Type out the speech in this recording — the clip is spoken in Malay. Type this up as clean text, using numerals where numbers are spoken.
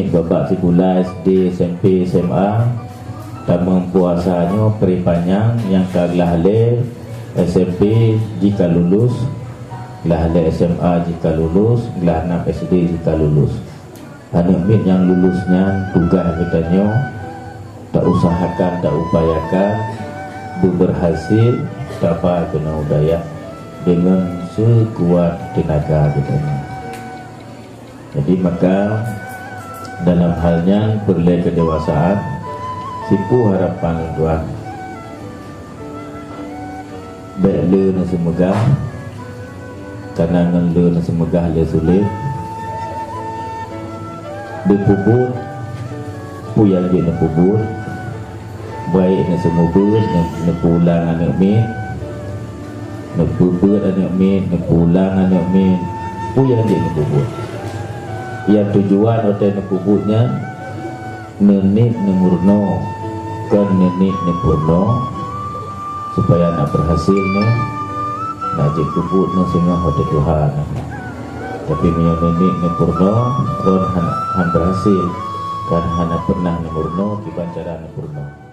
ni babak sekolah SD, SMP, SMA tamang puasanya peripanjang yang kalah le SMP jika lulus, kalah le SMA jika lulus, kalah 6 SD jika lulus. Anak mit yang lulusnya tugas katanya tak usahakan, tak upayakan berhasil dapat kena udaya dengan sekuat tenaga katanya. Jadi maka dalam halnya perlu kedewasaan sipu harapan Tuhan baik le na semegah karena ngan le na semegah le sulit dipubur puyang je na pubur baik na semubur na pulang anak min na pubur anak min na pulang anak min puyang je na pubur. Yang tujuan hotel kubutnya nenik nemurno kan nenik nepurno supaya nak berhasil nak je kubut semua hotel Tuhan. Tapi yang nenik nepurno kan han berhasil kan hana pernah nemurno di pancara nepurno.